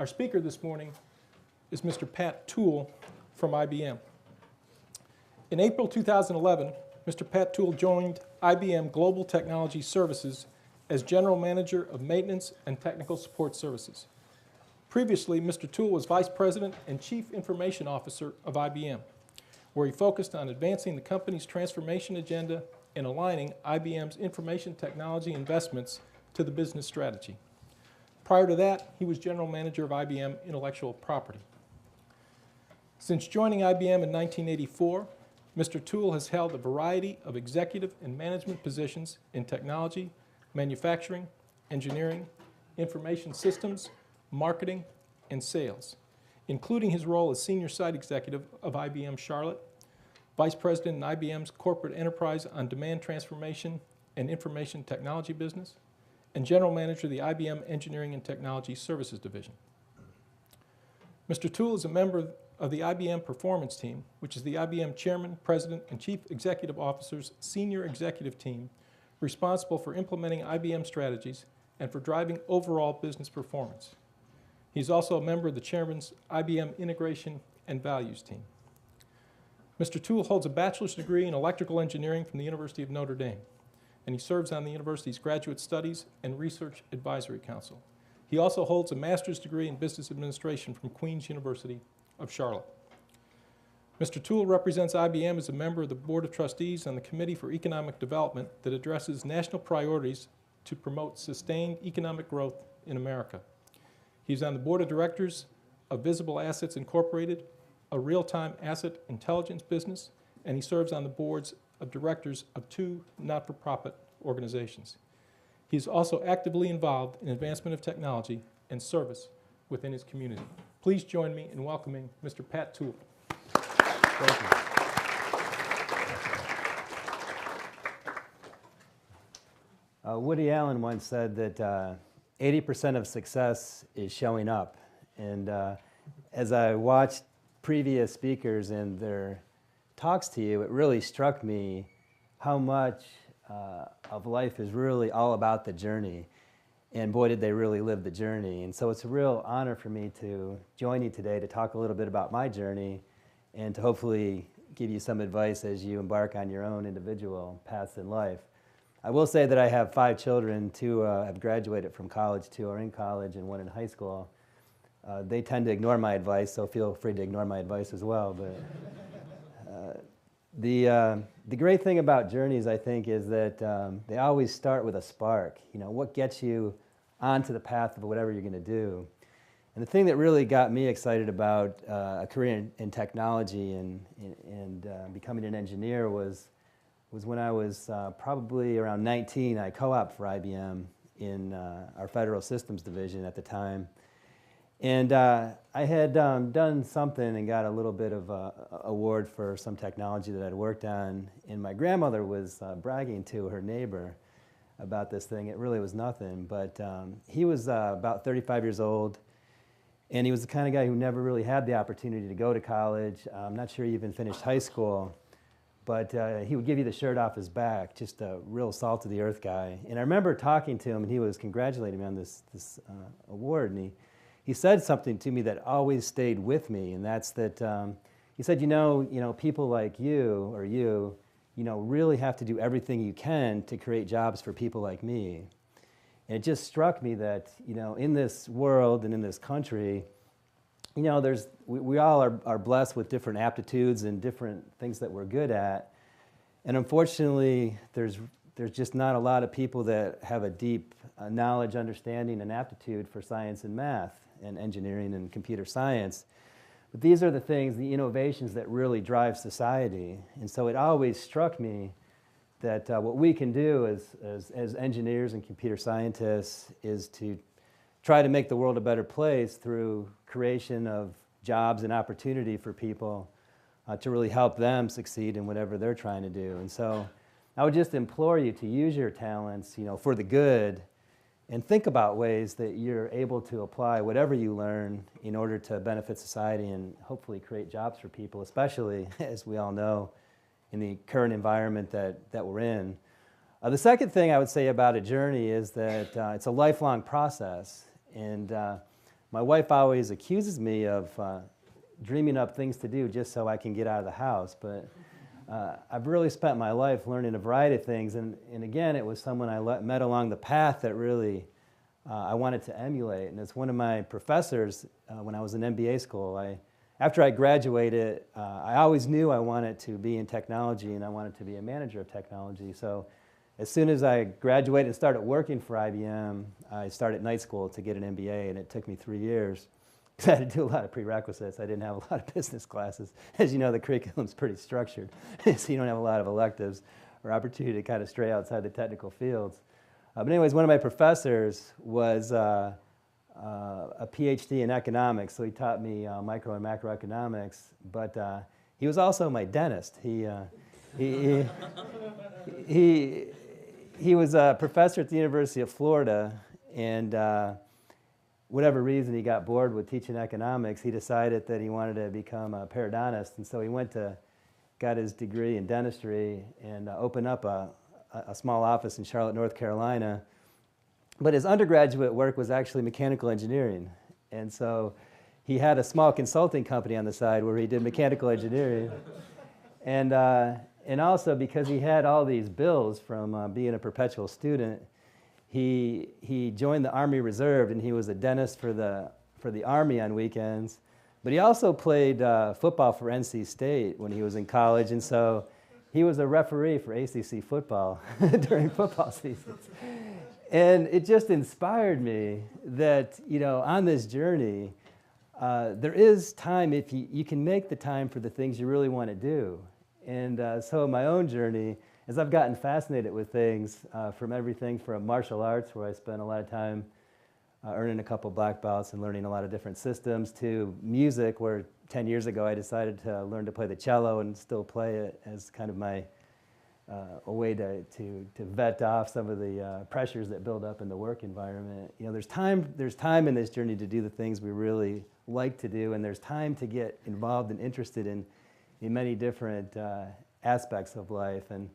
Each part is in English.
Our speaker this morning is Mr. Pat Toole from IBM. In April 2011, Mr. Pat Toole joined IBM Global Technology Services as General Manager of Maintenance and Technical Support Services. Previously, Mr. Toole was Vice President and Chief Information Officer of IBM, where he focused on advancing the company's transformation agenda and aligning IBM's information technology investments to the business strategy. Prior to that, he was General Manager of IBM Intellectual Property. Since joining IBM in 1984, Mr. Toole has held a variety of executive and management positions in technology, manufacturing, engineering, information systems, marketing, and sales, including his role as Senior Site Executive of IBM Charlotte, Vice President in IBM's Corporate Enterprise on Demand Transformation and Information Technology Business, and General Manager of the IBM Engineering and Technology Services Division. Mr. Toole is a member of the IBM Performance Team, which is the IBM Chairman, President, and Chief Executive Officer's senior executive team responsible for implementing IBM strategies and for driving overall business performance. He's also a member of the Chairman's IBM Integration and Values Team. Mr. Toole holds a bachelor's degree in electrical engineering from the University of Notre Dame, and he serves on the university's Graduate Studies and Research Advisory Council. He also holds a master's degree in business administration from Queen's University of Charlotte. Mr. Toole represents IBM as a member of the Board of Trustees on the Committee for Economic Development that addresses national priorities to promote sustained economic growth in America. He's on the Board of Directors of Visible Assets Incorporated, a real-time asset intelligence business, and he serves on the boards of directors of 2 not-for-profit organizations. He's also actively involved in advancement of technology and service within his community. Please join me in welcoming Mr. Pat Toole. Thank you. Woody Allen once said that 80% of success is showing up. And as I watched previous speakers and their talks to you, it really struck me how much of life is really all about the journey. And boy, did they really live the journey. And so it's a real honor for me to join you today to talk a little bit about my journey and to hopefully give you some advice as you embark on your own individual paths in life. I will say that I have 5 children. 2 have graduated from college, 2 are in college, and 1 in high school. They tend to ignore my advice, so feel free to ignore my advice as well. But the great thing about journeys, I think, is that they always start with a spark. You know, what gets you onto the path of whatever you're going to do. And the thing that really got me excited about a career in technology and becoming an engineer was when I was probably around 19. I co-opted for IBM in our Federal Systems Division at the time. And I had done something and got a little bit of an award for some technology that I'd worked on. And my grandmother was bragging to her neighbor about this thing. It really was nothing. But he was about 35 years old. And he was the kind of guy who never really had the opportunity to go to college. I'm not sure he even finished high school. But he would give you the shirt off his back, just a real salt-of-the-earth guy. And I remember talking to him, and he was congratulating me on this award. And he said something to me that always stayed with me, and that's that he said, you know, people like you really have to do everything you can to create jobs for people like me. And it just struck me that, you know, in this world and in this country, you know, we all are blessed with different aptitudes and different things that we're good at. And unfortunately, there's just not a lot of people that have a deep knowledge, understanding, and aptitude for science and math and engineering and computer science. But these are the things, the innovations that really drive society. And so it always struck me that what we can do as engineers and computer scientists is to try to make the world a better place through creation of jobs and opportunity for people to really help them succeed in whatever they're trying to do. And so I would just implore you to use your talents, you know, for the good, and think about ways that you're able to apply whatever you learn in order to benefit society and hopefully create jobs for people, especially, as we all know, in the current environment that we're in. The second thing I would say about a journey is that it's a lifelong process. And my wife always accuses me of dreaming up things to do just so I can get out of the house. But I've really spent my life learning a variety of things. And again, it was someone I met along the path that really I wanted to emulate. And it's one of my professors when I was in MBA school. After I graduated, I always knew I wanted to be in technology and I wanted to be a manager of technology. So as soon as I graduated and started working for IBM, I started night school to get an MBA, and it took me 3 years. I had to do a lot of prerequisites. I didn't have a lot of business classes. As you know, the curriculum's pretty structured, so you don't have a lot of electives or opportunity to kind of stray outside the technical fields. But anyways, one of my professors was a PhD in economics, so he taught me micro and macroeconomics, but he was also my dentist. He was a professor at the University of Florida, and whatever reason he got bored with teaching economics, he decided that he wanted to become a periodontist, and so he got his degree in dentistry and opened up a small office in Charlotte, North Carolina. But his undergraduate work was actually mechanical engineering, and so he had a small consulting company on the side where he did mechanical engineering, and also because he had all these bills from being a perpetual student, he joined the Army Reserve, and he was a dentist for the Army on weekends. But he also played football for NC State when he was in college, and so he was a referee for ACC football during football seasons. And it just inspired me that, on this journey, there is time if you can make the time for the things you really want to do. And so in my own journey, as I've gotten fascinated with things, from everything from martial arts, where I spent a lot of time earning a couple black belts and learning a lot of different systems, to music, where 10 years ago I decided to learn to play the cello and still play it as kind of my a way to vet off some of the pressures that build up in the work environment. There's time in this journey to do the things we really like to do, and there's time to get involved and interested in many different aspects of life. And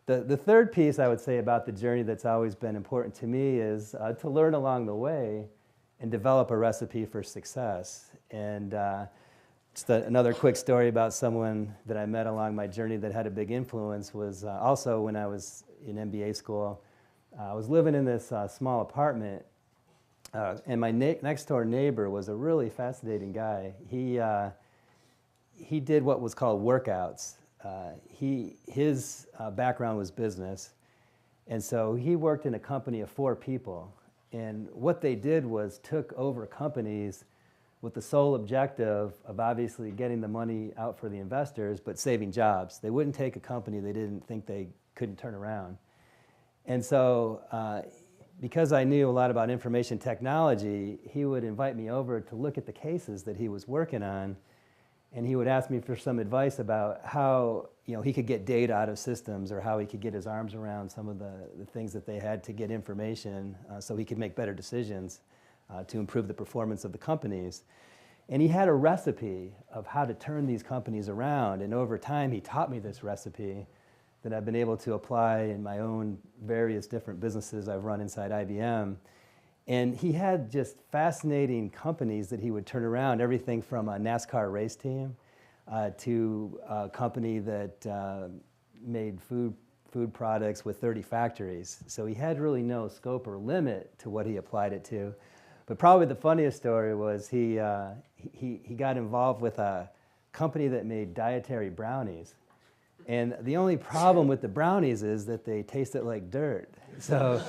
the third piece I would say about the journey that's always been important to me is to learn along the way and develop a recipe for success. And just another quick story about someone that I met along my journey that had a big influence was also when I was in MBA school. I was living in this small apartment, and my next door neighbor was a really fascinating guy. He did what was called workouts. His background was business, and so he worked in a company of 4 people. And what they did was took over companies with the sole objective of obviously getting the money out for the investors, but saving jobs. They wouldn't take a company they didn't think they couldn't turn around. And so because I knew a lot about information technology, he would invite me over to look at the cases that he was working on, and he would ask me for some advice about how he could get data out of systems, or how he could get his arms around some of the things that they had to get information so he could make better decisions to improve the performance of the companies. And he had a recipe of how to turn these companies around, and over time he taught me this recipe that I've been able to apply in my own various different businesses I've run inside IBM. And he had just fascinating companies that he would turn around, everything from a NASCAR race team to a company that made food products with 30 factories. So he had really no scope or limit to what he applied it to. But probably the funniest story was he got involved with a company that made dietary brownies. And the only problem with the brownies is that they tasted like dirt. So,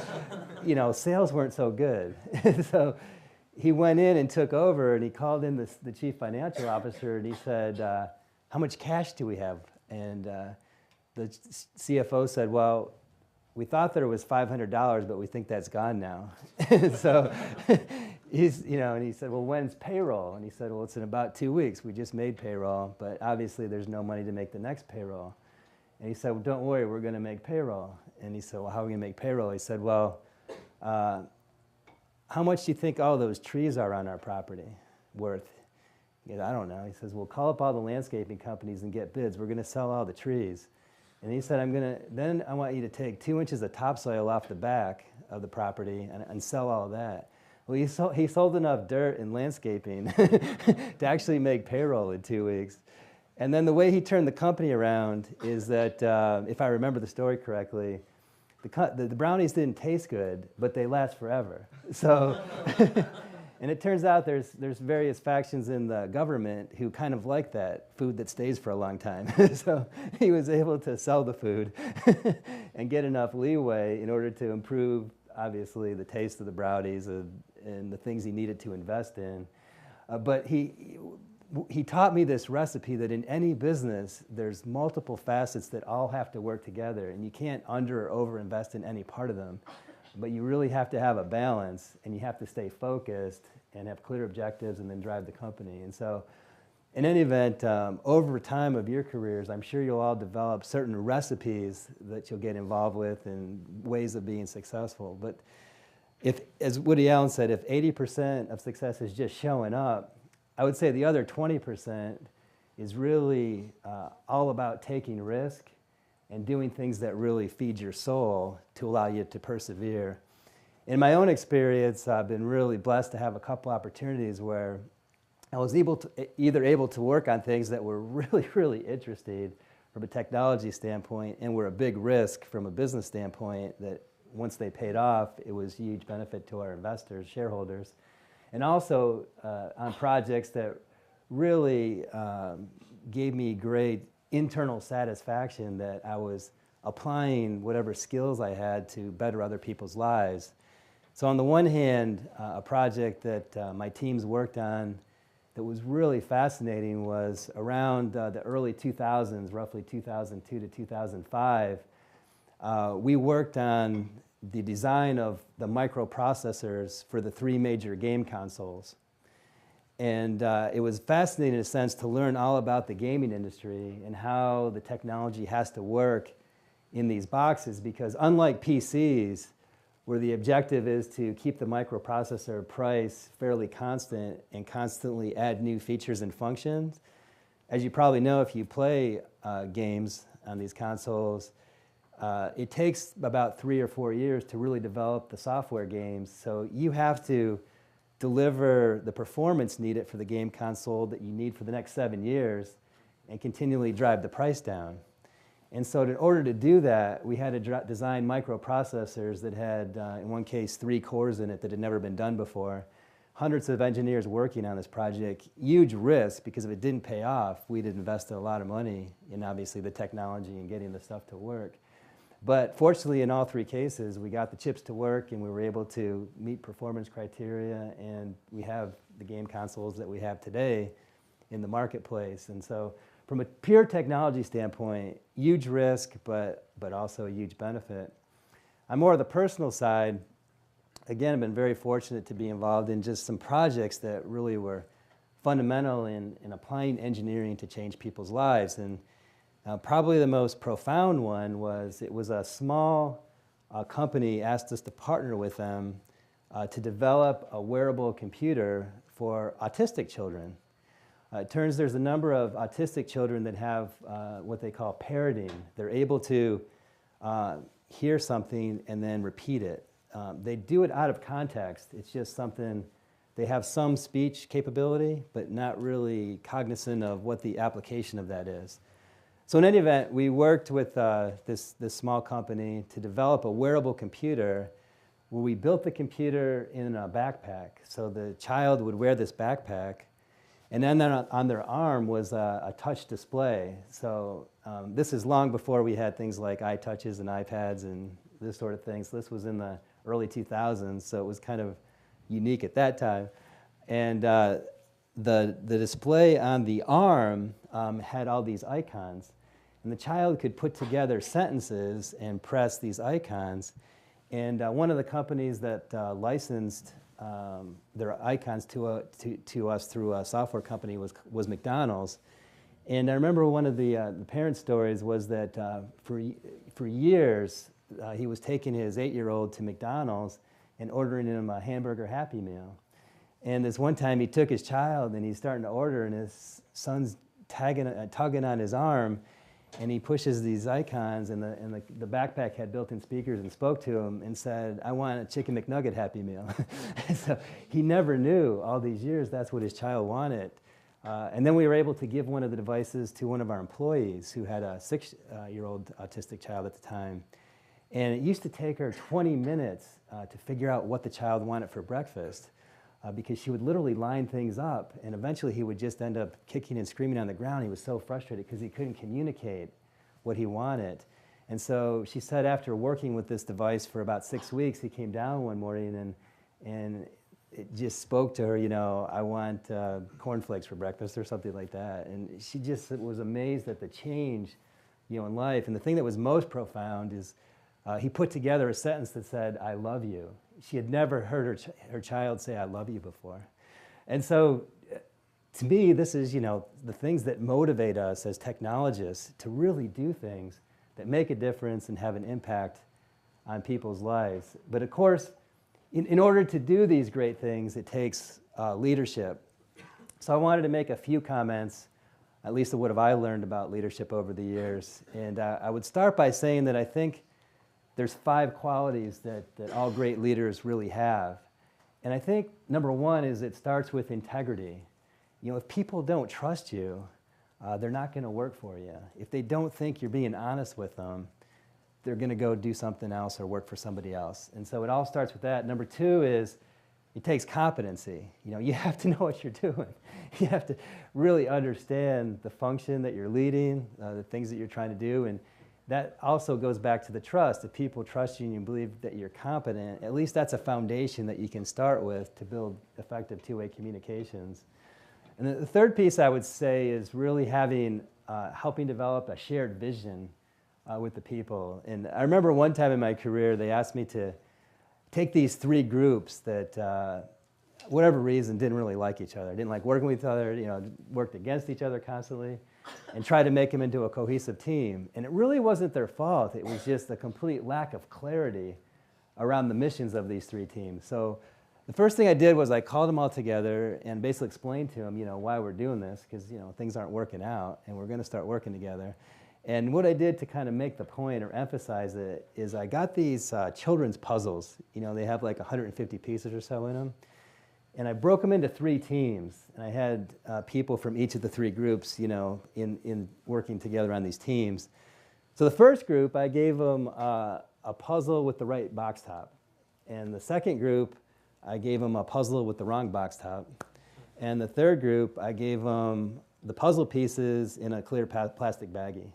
sales weren't so good. So he went in and took over, and he called in the chief financial officer, and he said, how much cash do we have? And the CFO said, well, we thought there was $500, but we think that's gone now. So and he said, well, when's payroll? And he said, well, it's in about 2 weeks. We just made payroll, but obviously there's no money to make the next payroll. And he said, well, don't worry, we're going to make payroll. And he said, well, how are we going to make payroll? He said, well, how much do you think all those trees are on our property worth? He goes, I don't know. He says, well, call up all the landscaping companies and get bids. We're going to sell all the trees. And he said, then I want you to take 2 inches of topsoil off the back of the property and sell all of that. Well, he sold enough dirt and landscaping to actually make payroll in 2 weeks. And then the way he turned the company around is that, if I remember the story correctly, the brownies didn't taste good, but they last forever. So, and it turns out there's various factions in the government who kind of like that food that stays for a long time. So he was able to sell the food and get enough leeway in order to improve, obviously, the taste of the brownies and the things he needed to invest in. But he taught me this recipe that in any business, there's multiple facets that all have to work together, and you can't under or over invest in any part of them. But you really have to have a balance, and you have to stay focused and have clear objectives and then drive the company. And so in any event, over time of your careers, I'm sure you'll all develop certain recipes that you'll get involved with and ways of being successful. But if, as Woody Allen said, if 80% of success is just showing up, I would say the other 20% is really all about taking risk and doing things that really feed your soul to allow you to persevere. In my own experience, I've been really blessed to have a couple opportunities where I was either able to work on things that were really, really interesting from a technology standpoint and were a big risk from a business standpoint that once they paid off, it was huge benefit to our investors, shareholders. And also on projects that really gave me great internal satisfaction that I was applying whatever skills I had to better other people's lives. So on the one hand, a project that my teams worked on that was really fascinating was around the early 2000s, roughly 2002 to 2005. We worked on the design of the microprocessors for the 3 major game consoles. And it was fascinating in a sense to learn all about the gaming industry and how the technology has to work in these boxes, because unlike PCs, where the objective is to keep the microprocessor price fairly constant and constantly add new features and functions, as you probably know if you play games on these consoles, it takes about 3 or 4 years to really develop the software games. So you have to deliver the performance needed for the game console that you need for the next 7 years and continually drive the price down. And so in order to do that, we had to design microprocessors that had, in one case, 3 cores in it that had never been done before. Hundreds of engineers working on this project. Huge risk, because if it didn't pay off, we'd invested a lot of money in obviously the technology and getting the stuff to work. But fortunately, in all 3 cases, we got the chips to work and we were able to meet performance criteria, and we have the game consoles that we have today in the marketplace. And so from a pure technology standpoint, huge risk, but also a huge benefit. On more of the personal side, again, I've been very fortunate to be involved in just some projects that really were fundamental in applying engineering to change people's lives. And probably the most profound one was, it was a small company asked us to partner with them to develop a wearable computer for autistic children. It turns there's a number of autistic children that have what they call parroting. They're able to hear something and then repeat it. They do it out of context. It's just something, they have some speech capability, but not really cognizant of what the application of that is. So in any event, we worked with this small company to develop a wearable computer where we built the computer in a backpack. So the child would wear this backpack, and then on their arm was a touch display. So this is long before we had things like iTouches and iPads and this sort of thing. So this was in the early 2000s, so it was kind of unique at that time. And the display on the arm had all these icons. And the child could put together sentences and press these icons. And one of the companies that licensed their icons to us through a software company was McDonald's. And I remember one of the parent stories was that for years he was taking his 8-year-old to McDonald's and ordering him a hamburger Happy Meal. And this one time he took his child and he's starting to order, and his son's tugging on his arm. And he pushes these icons, and the backpack had built-in speakers, and spoke to him and said, "I want a Chicken McNugget Happy Meal." So he never knew all these years that's what his child wanted. And then we were able to give one of the devices to one of our employees who had a 6-year-old autistic child at the time. And it used to take her 20 minutes to figure out what the child wanted for breakfast, because she would literally line things up, and eventually he would just end up kicking and screaming on the ground. He was so frustrated because he couldn't communicate what he wanted. And so she said after working with this device for about 6 weeks, he came down one morning and it just spoke to her, you know, "I want cornflakes for breakfast," or something like that. And she just was amazed at the change, you know, in life. And the thing that was most profound is he put together a sentence that said, "I love you." She had never heard her child say, "I love you," before. And so to me, this is, you know, the things that motivate us as technologists to really do things that make a difference and have an impact on people's lives. But of course, in order to do these great things, it takes leadership. So I wanted to make a few comments, at least of what have I learned about leadership over the years. And I would start by saying that I think there's 5 qualities that all great leaders really have. And I think number 1 is it starts with integrity. You know, if people don't trust you, they're not going to work for you. If they don't think you're being honest with them, they're going to go do something else or work for somebody else. And so it all starts with that. Number 2 is it takes competency. You know, you have to know what you're doing. You have to really understand the function that you're leading, the things that you're trying to do. And that also goes back to the trust. If people trust you and you believe that you're competent, at least that's a foundation that you can start with to build effective two-way communications. And the third piece I would say is really helping develop a shared vision with the people. And I remember one time in my career, they asked me to take these 3 groups that, whatever reason, didn't really like each other, didn't like working with each other, you know, worked against each other constantly, and try to make them into a cohesive team. And it really wasn't their fault. It was just a complete lack of clarity around the missions of these 3 teams. So the first thing I did was I called them all together and basically explained to them, you know, why we're doing this, because, you know, things aren't working out and we're going to start working together. And what I did to kind of make the point or emphasize it is I got these children's puzzles. You know, they have like 150 pieces or so in them. And I broke them into 3 teams. And I had people from each of the 3 groups, you know, in working together on these teams. So the first group, I gave them a puzzle with the right box top. And the second group, I gave them a puzzle with the wrong box top. And the third group, I gave them the puzzle pieces in a clear plastic baggie.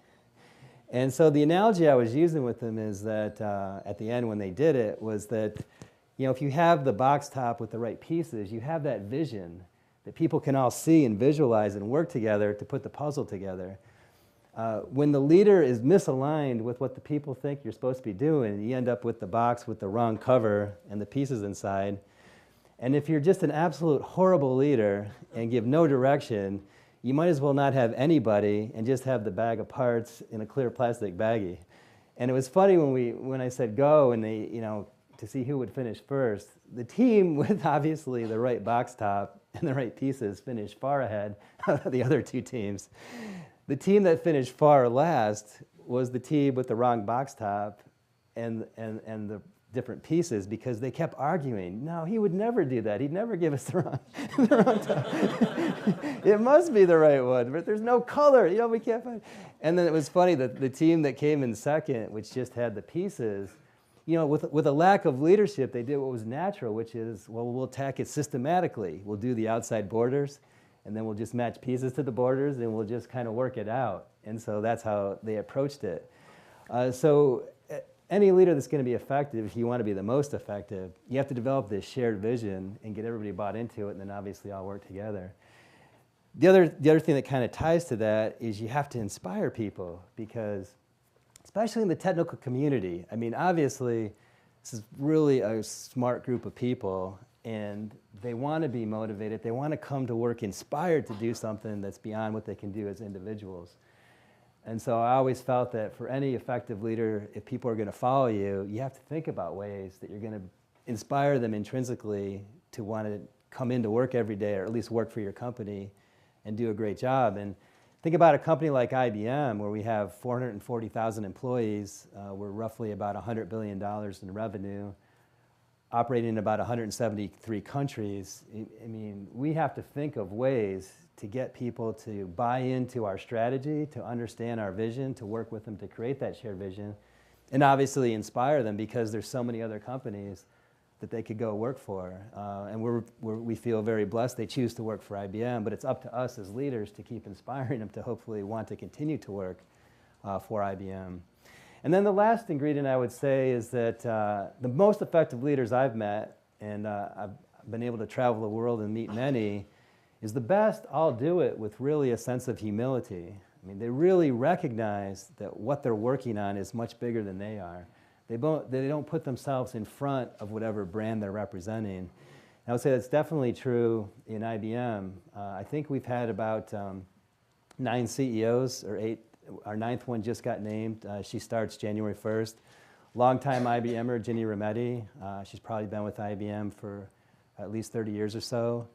And so the analogy I was using with them is that at the end when they did it was that, you know, if you have the box top with the right pieces, you have that vision that people can all see and visualize and work together to put the puzzle together. When the leader is misaligned with what the people think you're supposed to be doing, you end up with the box with the wrong cover and the pieces inside. And if you're just an absolute horrible leader and give no direction, you might as well not have anybody and just have the bag of parts in a clear plastic baggie. And it was funny when I said go and they, you know, to see who would finish first, the team with obviously the right box top and the right pieces finished far ahead of the other 2 teams. The team that finished far last was the team with the wrong box top and the different pieces, because they kept arguing. No, he would never do that. He'd never give us the wrong top. It must be the right one, but there's no color. You know, we can't find it. And then it was funny that the team that came in second, which just had the pieces, you know, with a lack of leadership, they did what was natural, which is, well, we'll attack it systematically. We'll do the outside borders, and then we'll just match pieces to the borders, and we'll just kind of work it out. And so that's how they approached it. Any leader that's going to be effective, if you want to be the most effective, you have to develop this shared vision and get everybody bought into it, and then obviously all work together. The other thing that kind of ties to that is you have to inspire people, because especially in the technical community, I mean, obviously, this is really a smart group of people, and they want to be motivated. They want to come to work inspired to do something that's beyond what they can do as individuals. And so I always felt that for any effective leader, if people are going to follow you, you have to think about ways that you're going to inspire them intrinsically to want to come into work every day, or at least work for your company and do a great job. And Think about a company like IBM, where we have 440,000 employees. We're roughly about $100 billion in revenue, operating in about 173 countries. I mean, we have to think of ways to get people to buy into our strategy, to understand our vision, to work with them to create that shared vision, and obviously inspire them, because there's so many other companies that they could go work for. And we feel very blessed they choose to work for IBM, but it's up to us as leaders to keep inspiring them to hopefully want to continue to work for IBM. And then the last ingredient I would say is that the most effective leaders I've met, and I've been able to travel the world and meet many, is the best all do it with really a sense of humility. I mean, they really recognize that what they're working on is much bigger than they are. They don't put themselves in front of whatever brand they're representing. And I would say that's definitely true in IBM. I think we've had about 9 CEOs, or 8. Our 9th one just got named. She starts January 1st. Longtime IBMer, Ginny Rometty. She's probably been with IBM for at least 30 years or so.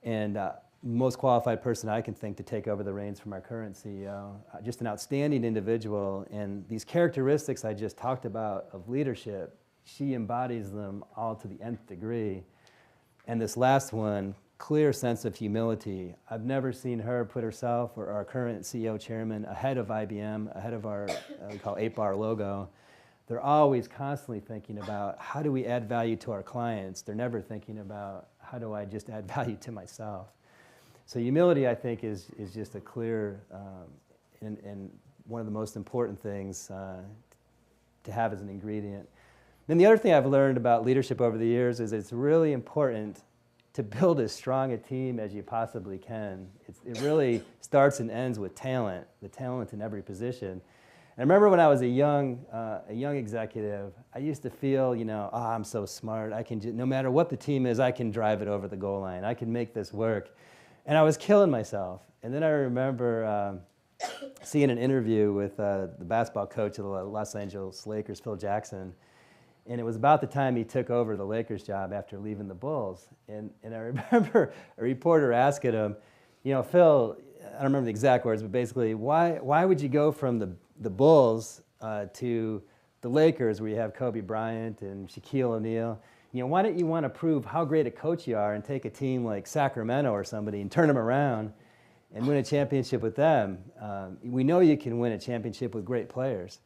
And most qualified person I can think to take over the reins from our current CEO. Just an outstanding individual, and these characteristics I just talked about of leadership, she embodies them all to the nth degree. And this last one, clear sense of humility. I've never seen her put herself or our current CEO chairman ahead of IBM, ahead of our we call 8-bar logo. They're always constantly thinking about how do we add value to our clients. They're never thinking about how do I just add value to myself. So humility, I think, is just a clear and one of the most important things to have as an ingredient. Then the other thing I've learned about leadership over the years is it's really important to build as strong a team as you possibly can. It really starts and ends with talent, the talent in every position. And I remember when I was a young executive, I used to feel, oh, I'm so smart. I can no matter what the team is, I can drive it over the goal line. I can make this work. And I was killing myself. And then I remember seeing an interview with the basketball coach of the Los Angeles Lakers, Phil Jackson. And it was about the time he took over the Lakers job after leaving the Bulls. And I remember a reporter asking him, Phil, I don't remember the exact words, but basically, why would you go from the Bulls to the Lakers, where you have Kobe Bryant and Shaquille O'Neal? Why don't you want to prove how great a coach you are and take a team like Sacramento or somebody and turn them around and win a championship with them? We know you can win a championship with great players.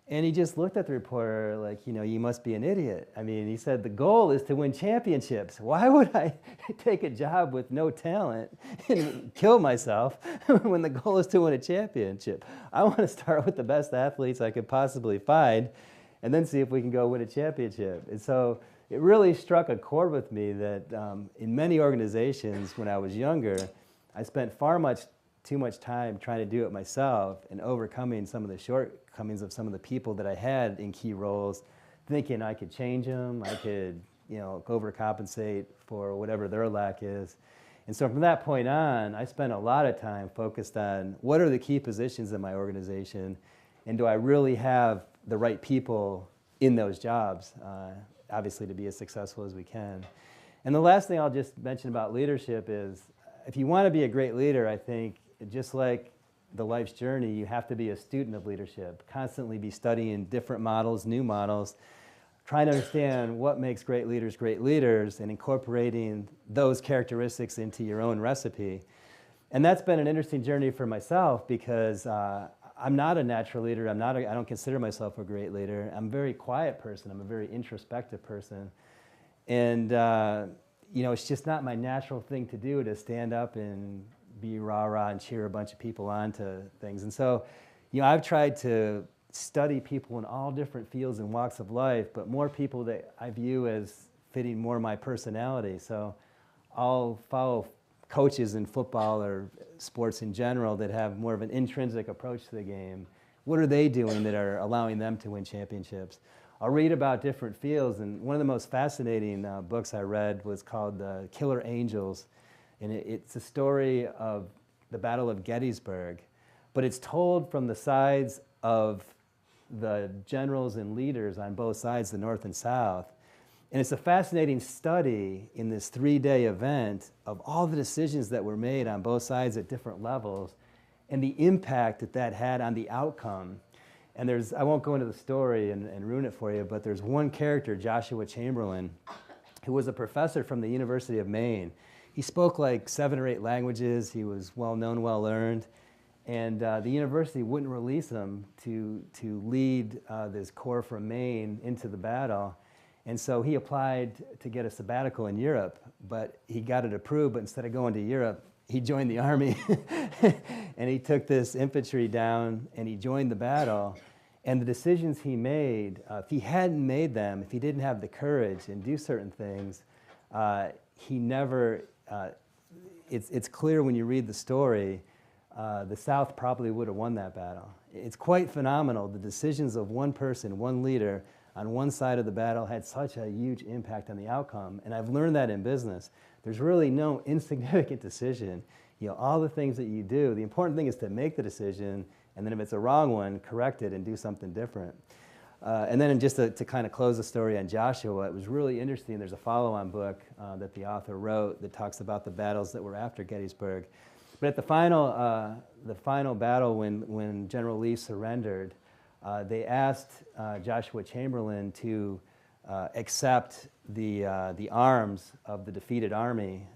And he just looked at the reporter like, you must be an idiot. I mean, he said, the goal is to win championships. Why would I take a job with no talent and kill myself when the goal is to win a championship? I want to start with the best athletes I could possibly find and then see if we can go win a championship. And so it really struck a chord with me that in many organizations when I was younger, I spent too much time trying to do it myself and overcoming some of the shortcomings of some of the people that I had in key roles, thinking I could change them, I could overcompensate for whatever their lack is. And so from that point on, I spent a lot of time focused on what are the key positions in my organization, and do I really have the right people in those jobs, obviously to be as successful as we can. And the last thing I'll just mention about leadership is, if you want to be a great leader, I think, just like the life's journey, you have to be a student of leadership, constantly be studying different models, new models, trying to understand what makes great leaders, and incorporating those characteristics into your own recipe. And that's been an interesting journey for myself, because I'm not a natural leader. I don't consider myself a great leader. I'm a very quiet person. I'm a very introspective person. And it's just not my natural thing to do, to stand up and be rah-rah and cheer a bunch of people on to things. And so, I've tried to study people in all different fields and walks of life, but more people that I view as fitting more my personality. So I'll follow coaches in football or sports in general that have more of an intrinsic approach to the game. What are they doing that are allowing them to win championships? I'll read about different fields, and one of the most fascinating books I read was called Killer Angels, and it's a story of the Battle of Gettysburg, but it's told from the sides of the generals and leaders on both sides, the North and South. And it's a fascinating study in this 3-day event of all the decisions that were made on both sides at different levels, and the impact that that had on the outcome. And I won't go into the story and ruin it for you, but there's one character, Joshua Chamberlain, who was a professor from the University of Maine. He spoke like 7 or 8 languages. He was well-known, well-learned. And the university wouldn't release him to lead this corps from Maine into the battle. And so he applied to get a sabbatical in Europe, but he got it approved, but instead of going to Europe, he joined the army. And he took this infantry down and he joined the battle. And the decisions he made, if he hadn't made them, if he didn't have the courage and do certain things, he never, it's clear when you read the story, the South probably would have won that battle. It's quite phenomenal. The decisions of one person, one leader, on one side of the battle had such a huge impact on the outcome. And I've learned that in business. There's really no insignificant decision. You know, all the things that you do, the important thing is to make the decision, and then if it's a wrong one, correct it and do something different. And then just to kind of close the story on Joshua, it was really interesting. There's a follow-on book that the author wrote that talks about the battles that were after Gettysburg. But at the final battle when General Lee surrendered, they asked Joshua Chamberlain to accept the arms of the defeated army.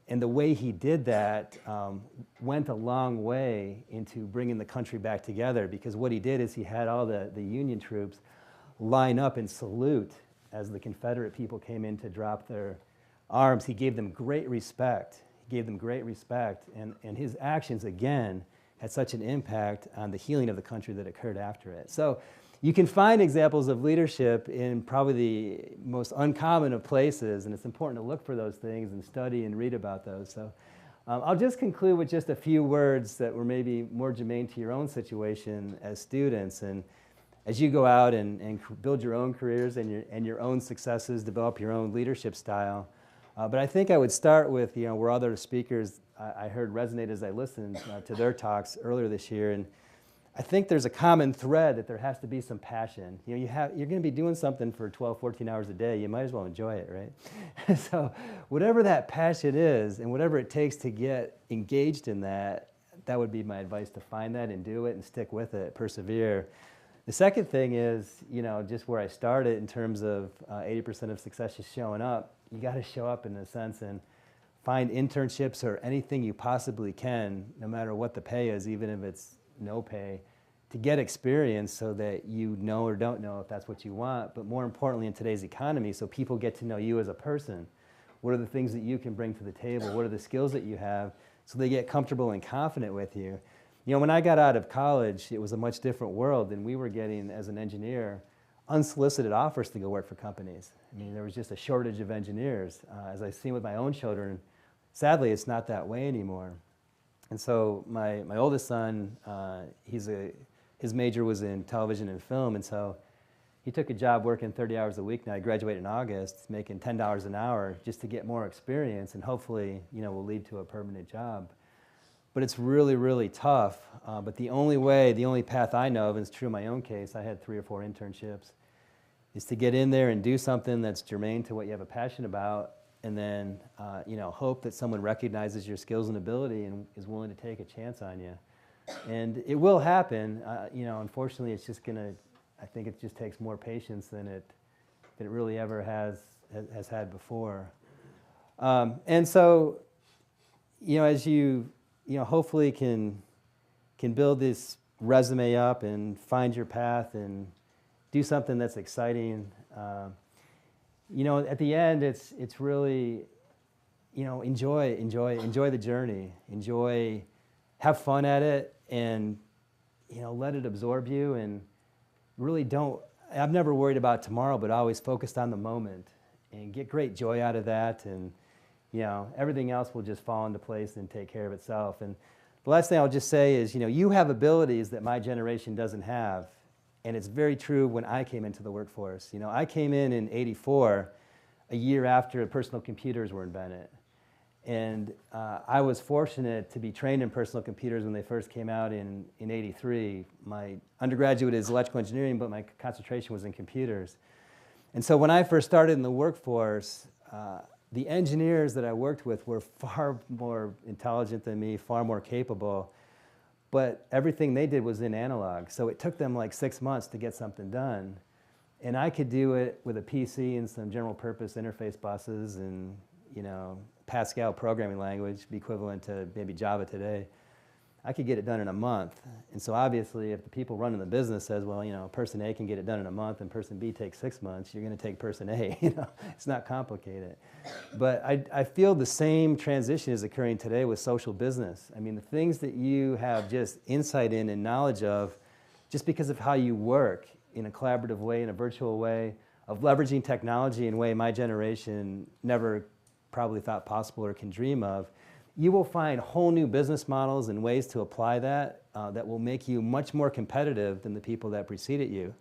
And the way he did that went a long way into bringing the country back together, because what he did is he had all the Union troops line up and salute as the Confederate people came in to drop their arms. He gave them great respect. And his actions, again, had such an impact on the healing of the country that occurred after it. So you can find examples of leadership in probably the most uncommon of places, and it's important to look for those things and study and read about those. So I'll just conclude with just a few words that were maybe more germane to your own situation as students. And as you go out and build your own careers and your own successes, develop your own leadership style. But I think I would start with, where other speakers I heard resonate as I listened to their talks earlier this year. And I think there's a common thread that there has to be some passion. You're going to be doing something for 12, 14 hours a day. You might as well enjoy it, right? So whatever that passion is and whatever it takes to get engaged in that, that would be my advice, to find that and do it and stick with it, persevere. The second thing is, just where I started in terms of 80% of success is showing up. You got to show up in a sense and find internships or anything you possibly can, no matter what the pay is, even if it's no pay, to get experience so that you know or don't know if that's what you want. But more importantly, in today's economy, so people get to know you as a person. What are the things that you can bring to the table? What are the skills that you have? So they get comfortable and confident with you. When I got out of college, it was a much different world, and we were getting, as an engineer, unsolicited offers to go work for companies. I mean, there was just a shortage of engineers. As I've seen with my own children, sadly, it's not that way anymore. And so my oldest son, his major was in television and film, and so he took a job working 30 hours a week. Now, he graduated in August, making $10 an hour just to get more experience, and hopefully, will lead to a permanent job. But it's really, really tough. But the only path I know of, and it's true in my own case, I had 3 or 4 internships, is to get in there and do something that's germane to what you have a passion about, and then hope that someone recognizes your skills and ability and is willing to take a chance on you. And it will happen. Unfortunately, it's just I think it just takes more patience than it really ever has had before. And so, as you hopefully can build this resume up and find your path and do something that's exciting. At the end, it's really, enjoy the journey, have fun at it, and let it absorb you. And really I've never worried about tomorrow, but always focused on the moment and get great joy out of that. And everything else will just fall into place and take care of itself. And the last thing I'll just say is, you have abilities that my generation doesn't have. And it's very true when I came into the workforce. I came in '84, a year after personal computers were invented. And I was fortunate to be trained in personal computers when they first came out in '83. My undergraduate is electrical engineering, but my concentration was in computers. And so when I first started in the workforce, the engineers that I worked with were far more intelligent than me, far more capable, but everything they did was in analog. So it took them like 6 months to get something done. And I could do it with a PC and some general purpose interface buses and, you know, Pascal programming language, be equivalent to maybe Java today. I could get it done in a month. And so obviously if the people running the business says, well, you know, person A can get it done in a month and person B takes 6 months, you're going to take person A. You know, it's not complicated. But I feel the same transition is occurring today with social business. I mean, the things that you have just insight in and knowledge of just because of how you work in a collaborative way, in a virtual way, of leveraging technology in a way my generation never probably thought possible or can dream of, you will find whole new business models and ways to apply that that will make you much more competitive than the people that preceded you.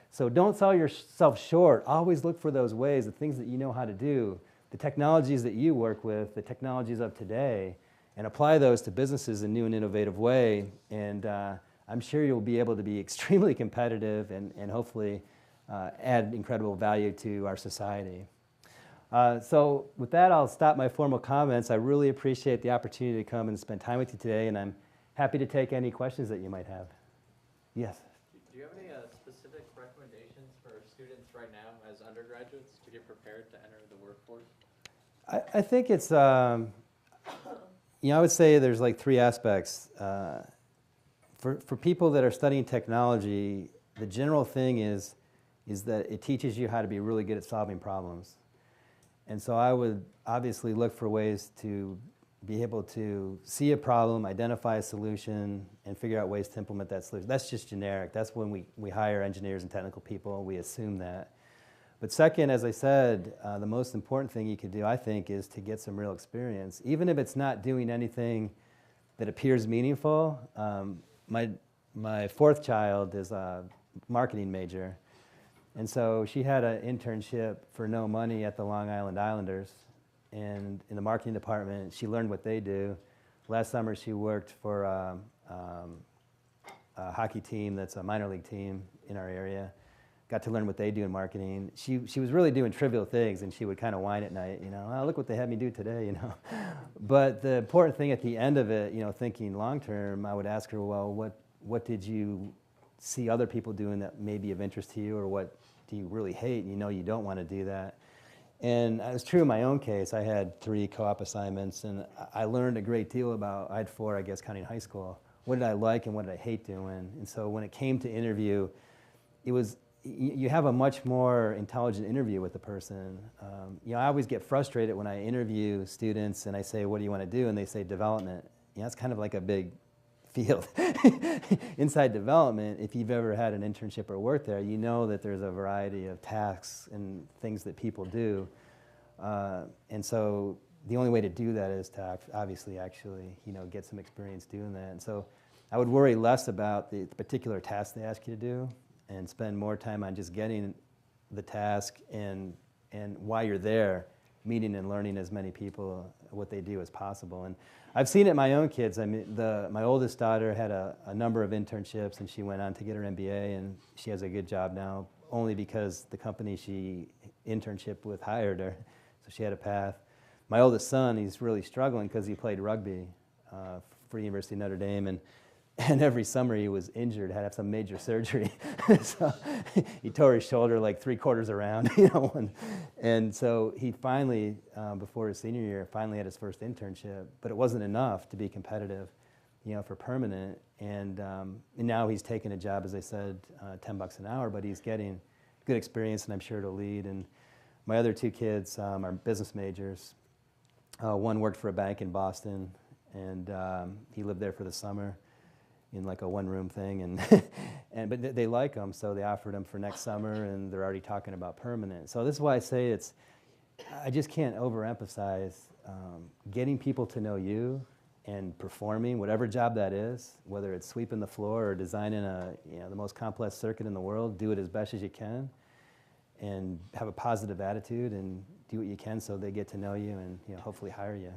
So don't sell yourself short. Always look for those ways, the things that you know how to do, the technologies that you work with, the technologies of today, and apply those to businesses in a new and innovative way. And I'm sure you'll be able to be extremely competitive and hopefully add incredible value to our society. So with that, I'll stop my formal comments. I really appreciate the opportunity to come and spend time with you today, and I'm happy to take any questions that you might have. Yes? Do you have any specific recommendations for students right now as undergraduates to get prepared to enter the workforce? I think it's, you know, I would say there's like 3 aspects. For people that are studying technology, the general thing is that it teaches you how to be really good at solving problems. And so I would obviously look for ways to be able to see a problem, identify a solution, and figure out ways to implement that solution. That's just generic. That's when we hire engineers and technical people. We assume that. But second, as I said, the most important thing you could do, I think, is to get some real experience. Even if it's not doing anything that appears meaningful. My 4th child is a marketing major. And so she had an internship for no money at the Long Island Islanders. And in the marketing department, she learned what they do. Last summer, she worked for a hockey team that's a minor league team in our area. Got to learn what they do in marketing. She was really doing trivial things, and she would kind of whine at night, you know, oh, look what they had me do today, you know. But the important thing at the end of it, you know, thinking long term, I would ask her, well, what did you see other people doing that may be of interest to you, or what do you really hate and you know you don't want to do that? And it was true in my own case. I had 3 co-op assignments, and I learned a great deal about, I had 4, I guess, counting high school. What did I like and what did I hate doing? And so when it came to interview, it was, you have a much more intelligent interview with the person. You know, I always get frustrated when I interview students and I say, what do you want to do? And they say development. You know, it's kind of like a big field. Inside development, if you've ever had an internship or worked there, you know that there's a variety of tasks and things that people do. And so the only way to do that is to obviously actually, you know, get some experience doing that. And so I would worry less about the particular task they ask you to do and spend more time on just getting the task and while you're there, meeting and learning as many people what they do as possible. And I've seen it in my own kids. I mean, my oldest daughter had a number of internships, and she went on to get her MBA, and she has a good job now, only because the company she internship with hired her, so she had a path. My oldest son, he's really struggling because he played rugby for University of Notre Dame, and every summer he was injured, had to have some major surgery. So he tore his shoulder like 3/4 around, you know. And so he finally, before his senior year, finally had his first internship. But it wasn't enough to be competitive, you know, for permanent. And now he's taking a job, as I said, $10 an hour, but he's getting good experience, and I'm sure it'll lead. And my other 2 kids are business majors. One worked for a bank in Boston, and he lived there for the summer in like a 1-room thing, but they like him, so they offered him for next summer, and they're already talking about permanent. So this is why I say I just can't overemphasize getting people to know you and performing whatever job that is, whether it's sweeping the floor or designing the most complex circuit in the world. Do it as best as you can, and have a positive attitude, and do what you can so they get to know you and, you know, hopefully hire you.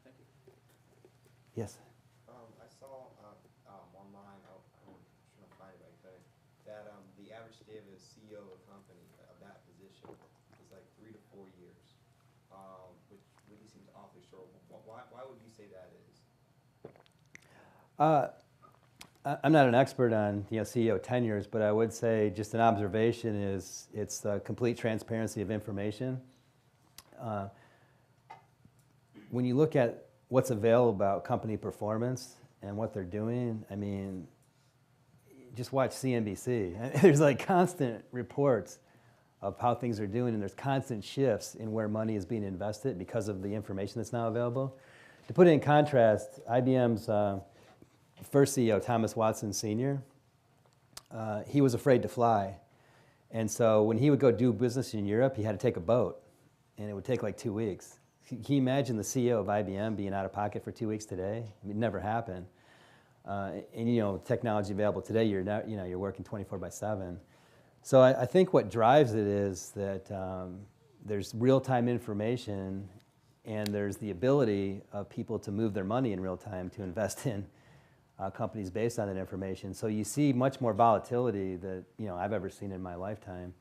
Thank you. Yes. I saw online, I don't find it like that the average stay of a CEO of a company of that position is like 3 to 4 years. sure. Why would you say that is? I'm not an expert on CEO tenures, but I would say just an observation is it's the complete transparency of information. When you look at what's available about company performance and what they're doing, I mean, just watch CNBC. There's like constant reports of how things are doing, and there's constant shifts in where money is being invested because of the information that's now available. To put it in contrast, IBM's first CEO, Thomas Watson Sr., he was afraid to fly. And so when he would go do business in Europe, he had to take a boat, and it would take like 2 weeks. Can you imagine the CEO of IBM being out of pocket for 2 weeks today? I mean, it never happened. And technology available today, you're working 24/7. So I think what drives it is that there's real-time information, and there's the ability of people to move their money in real time to invest in companies based on that information. So you see much more volatility that I've ever seen in my lifetime,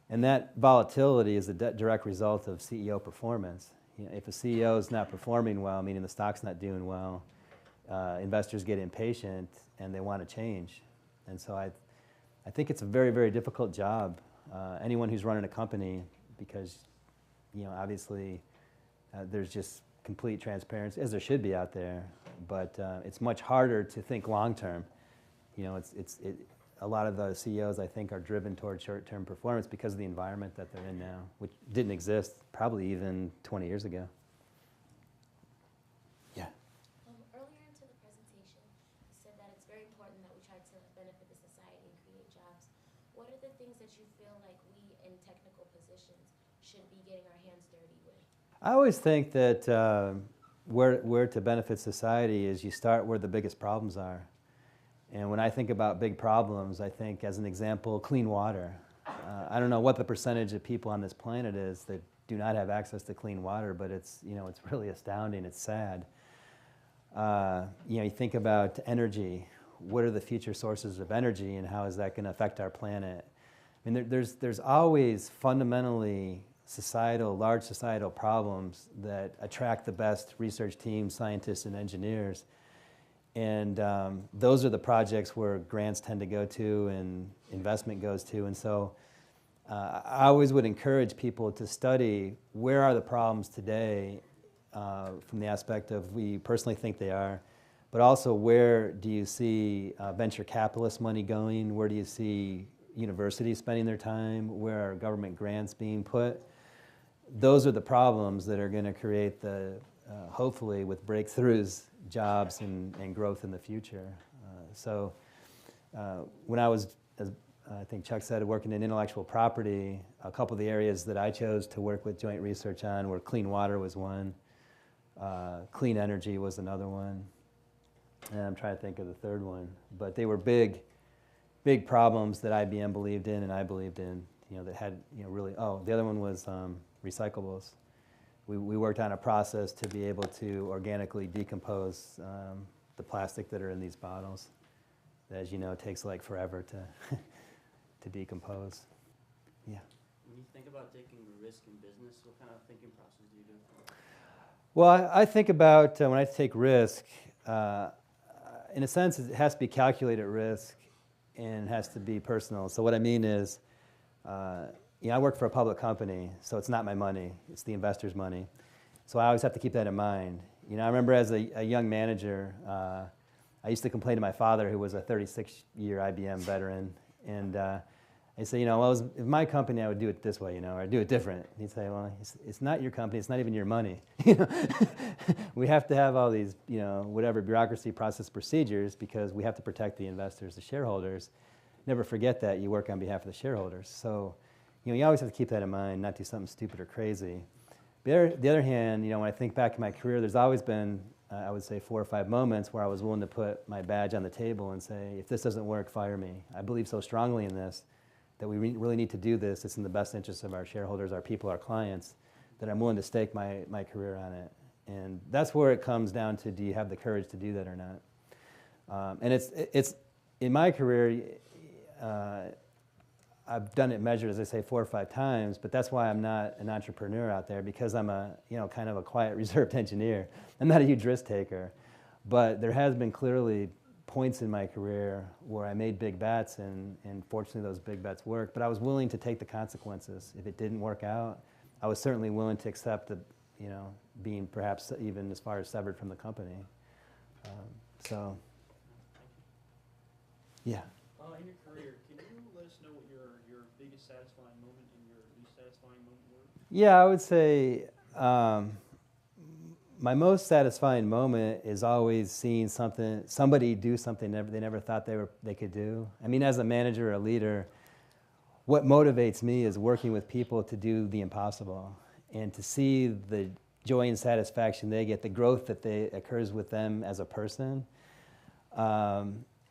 and that volatility is a direct result of CEO performance. If a CEO is not performing well, meaning the stock's not doing well, investors get impatient and they want to change. And so I think it's a very, very difficult job. Anyone who's running a company, because obviously there's just complete transparency, as there should be out there, but it's much harder to think long term. A lot of the CEOs, I think, are driven toward short-term performance because of the environment that they're in now, which didn't exist probably even 20 years ago. Yeah. Earlier into the presentation, you said that it's very important that we try to benefit the society and create jobs. What are the things that you feel like we in technical positions should be getting our hands dirty with? I always think that where to benefit society is you start where the biggest problems are. And when I think about big problems, I think, as an example, clean water. I don't know what the percentage of people on this planet is that do not have access to clean water, but it's really astounding. It's sad. You think about energy. What are the future sources of energy, and how is that going to affect our planet? I mean, there's always fundamentally large societal problems that attract the best research teams, scientists, and engineers. And those are the projects where grants tend to go to and investment goes to. And so I always would encourage people to study where are the problems today from the aspect of we personally think they are, but also where do you see venture capitalist money going? Where do you see universities spending their time? Where are government grants being put? Those are the problems that are going to create hopefully with breakthroughs, jobs and growth in the future. So when I was, as I think Chuck said, working in intellectual property, a couple of the areas that I chose to work with joint research on were clean water was one, clean energy was another one, and I'm trying to think of the third one. But they were big problems that IBM believed in and I believed in, that had really, the other one was recyclables. We worked on a process to be able to organically decompose the plastic that are in these bottles. As you know, it takes like forever to decompose. Yeah. When you think about taking risk in business, what kind of thinking process do you do? Well, I think about when I take risk, in a sense, it has to be calculated risk and it has to be personal. So what I mean is, I work for a public company, so it's not my money, it's the investor's money. So I always have to keep that in mind. I remember as a young manager, I used to complain to my father, who was a 36-year IBM veteran, and I'd say, well, if my company, I would do it this way, or I'd do it different. And he'd say, well, it's not your company, it's not even your money. We have to have all these, whatever bureaucracy, process, procedures, because we have to protect the investors, the shareholders. Never forget that you work on behalf of the shareholders. So, you always have to keep that in mind, not do something stupid or crazy. But the other hand, when I think back in my career, there's always been, I would say, 4 or 5 moments where I was willing to put my badge on the table and say, if this doesn't work, fire me. I believe so strongly in this that we really need to do this. It's in the best interest of our shareholders, our people, our clients, that I'm willing to stake my career on it. And that's where it comes down to, do you have the courage to do that or not? And it's in my career, I've done it measured, as I say, 4 or 5 times, but that's why I'm not an entrepreneur out there, because I'm a, kind of a quiet, reserved engineer. I'm not a huge risk taker, but there has been clearly points in my career where I made big bets, and fortunately those big bets worked, but I was willing to take the consequences. If it didn't work out, I was certainly willing to accept the, being perhaps even as far as severed from the company. So, yeah. In your career, can you let us know what your biggest satisfying moment and your least satisfying moment were? Yeah, I would say my most satisfying moment is always seeing somebody do something they never thought they could do. I mean, as a manager or a leader, what motivates me is working with people to do the impossible, and to see the joy and satisfaction they get, the growth that occurs with them as a person.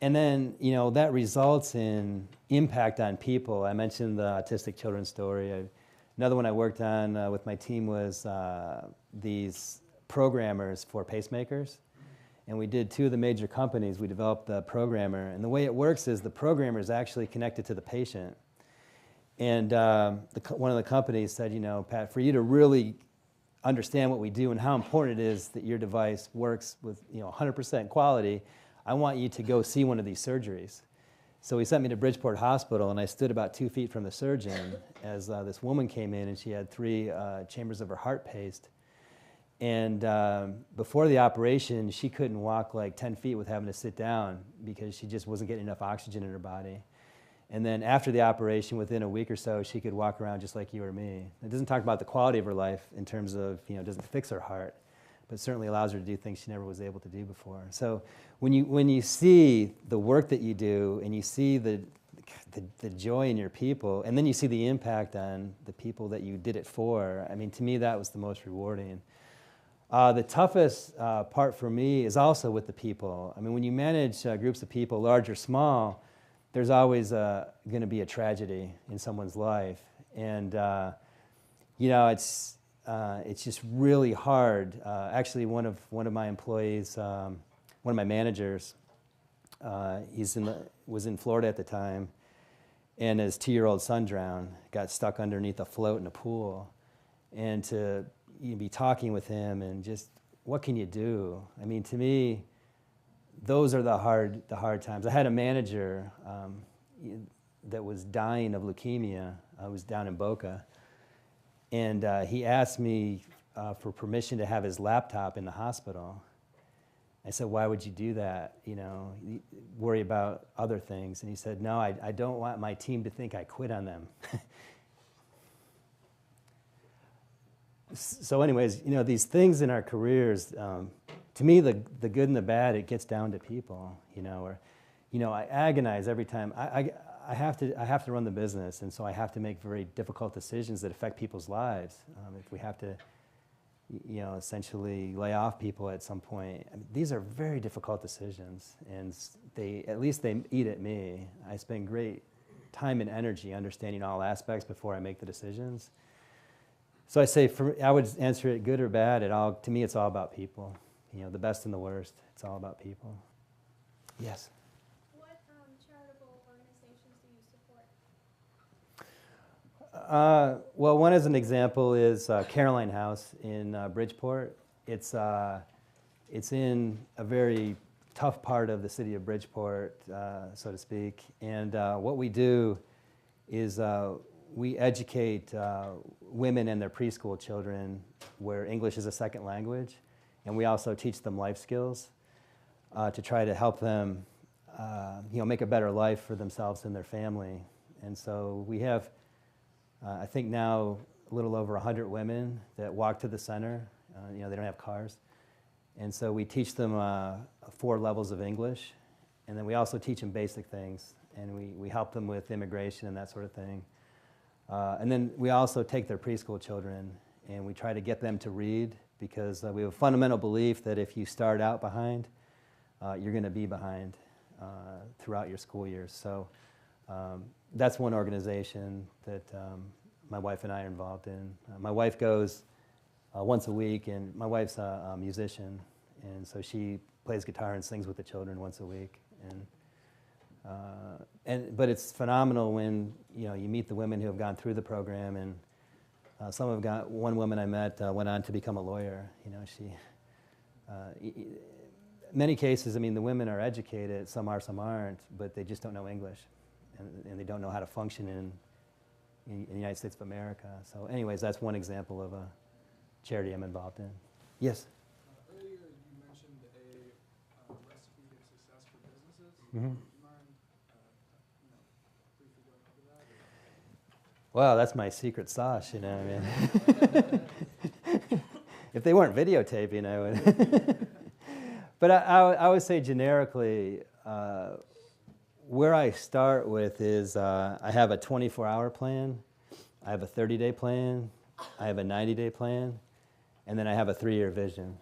And then, that results in impact on people. I mentioned the autistic children's story. Another one I worked on with my team was these programmers for pacemakers. And we did 2 of the major companies. We developed the programmer. And the way it works is the programmer is actually connected to the patient. And one of the companies said, Pat, for you to really understand what we do and how important it is that your device works with 100% quality, I want you to go see one of these surgeries. So he sent me to Bridgeport Hospital, and I stood about 2 feet from the surgeon as this woman came in, and she had 3 chambers of her heart paced. And before the operation, she couldn't walk like 10 feet with having to sit down because she just wasn't getting enough oxygen in her body. And then after the operation, within a week or so, she could walk around just like you or me. It doesn't talk about the quality of her life in terms of, it doesn't fix her heart, but certainly allows her to do things she never was able to do before. So when you see the work that you do, and you see the joy in your people, and then you see the impact on the people that you did it for, I mean, to me, that was the most rewarding. The toughest part for me is also with the people. I mean, when you manage groups of people, large or small, there's always going to be a tragedy in someone's life. And, it's just really hard. Actually, one of my employees, one of my managers, was in Florida at the time, and his 2-year-old son drowned, got stuck underneath a float in a pool. And to be talking with him and just, what can you do? I mean, to me, those are the hard times. I had a manager that was dying of leukemia. I was down in Boca, and he asked me for permission to have his laptop in the hospital. I said, why would you do that? Worry about other things. And he said, no, I don't want my team to think I quit on them. So anyways, these things in our careers, to me, the good and the bad, it gets down to people, I agonize every time. I have to run the business, and so I have to make very difficult decisions that affect people's lives. If we have to, essentially lay off people at some point, I mean, these are very difficult decisions, and at least they eat at me. I spend great time and energy understanding all aspects before I make the decisions. So I would answer it good or bad. To me, it's all about people. The best and the worst. It's all about people. Yes. What charitable organizations do you support? Well, one as an example is Caroline House in Bridgeport. It's in a very tough part of the city of Bridgeport, so to speak. And what we do is we educate women and their preschool children where English is a second language, and we also teach them life skills to try to help them, make a better life for themselves and their family. And so we have, I think now, a little over 100 women that walk to the center. They don't have cars. And so we teach them 4 levels of English, and then we also teach them basic things, and we help them with immigration and that sort of thing. And then we also take their preschool children, and we try to get them to read, because we have a fundamental belief that if you start out behind, you're going to be behind throughout your school years. So that's one organization that my wife and I are involved in. My wife goes once a week, and my wife's a musician, and so she plays guitar and sings with the children once a week. And But it's phenomenal when you meet the women who have gone through the program, and some have got. One woman I met went on to become a lawyer. Many cases, I mean, the women are educated. Some are, some aren't, but they just don't know English, and they don't know how to function in the United States of America. So, anyways, that's one example of a charity I'm involved in. Yes. Earlier, you mentioned a recipe of success for businesses. Mm-hmm. Do you mind, briefly going over that? Well, that's my secret sauce, I mean. If they weren't videotaping, I would. But I would say generically, where I start with is I have a 24-hour plan, I have a 30-day plan, I have a 90-day plan, and then I have a 3-year vision.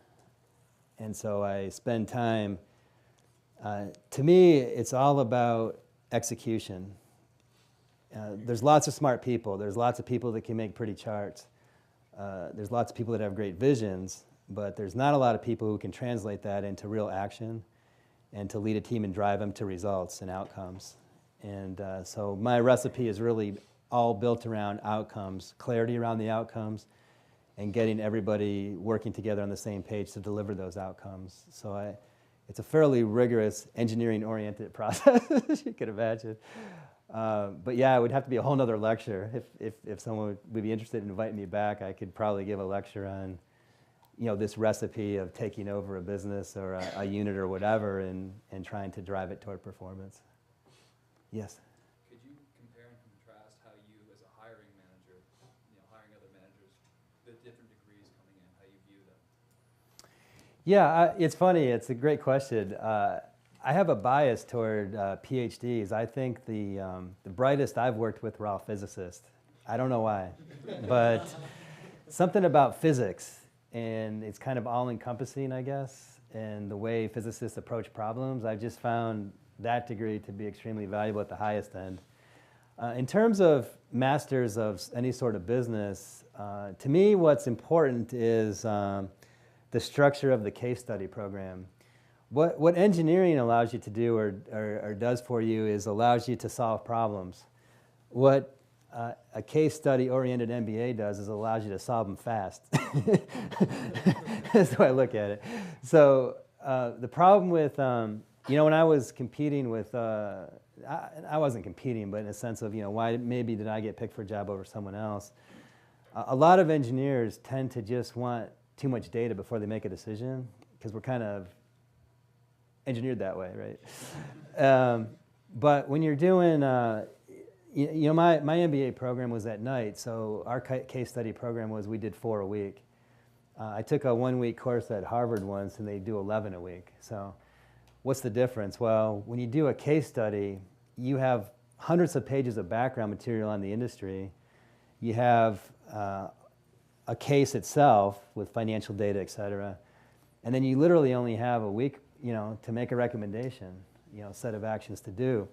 And so I spend time, to me, it's all about execution. There's lots of smart people. There's lots of people that can make pretty charts. There's lots of people that have great visions, but there's not a lot of people who can translate that into real action and to lead a team and drive them to results and outcomes. And so my recipe is really all built around outcomes, clarity around the outcomes, and getting everybody working together on the same page to deliver those outcomes. So it's a fairly rigorous engineering-oriented process, as you can imagine. But yeah, it would have to be a whole nother lecture. If someone would be interested in inviting me back, I could probably give a lecture on this recipe of taking over a business or a unit or whatever and trying to drive it toward performance. Yes? Could you compare and contrast how you, as a hiring manager, hiring other managers, the different degrees coming in, how you view them? Yeah, it's funny. It's a great question. I have a bias toward PhDs. I think the brightest I've worked with were all physicists. I don't know why, but something about physics, and it's kind of all-encompassing, I guess, and the way physicists approach problems, I've just found that degree to be extremely valuable at the highest end. In terms of masters of any sort of business, to me what's important is the structure of the case study program. What engineering allows you to do or does for you is allows you to solve problems. What a case study oriented MBA does is allows you to solve them fast. That's the way I look at it. So the problem with, when I was competing with, I wasn't competing, but in a sense of, why maybe did I get picked for a job over someone else? A lot of engineers tend to just want too much data before they make a decision, because we're kind of engineered that way, right? But when you're doing, my MBA program was at night, so our case study program was we did 4 a week. I took a 1-week course at Harvard once, and they do 11 a week. So what's the difference? Well, when you do a case study, you have hundreds of pages of background material on the industry. You have a case itself with financial data, et cetera. And then you literally only have a week to make a recommendation, set of actions to do.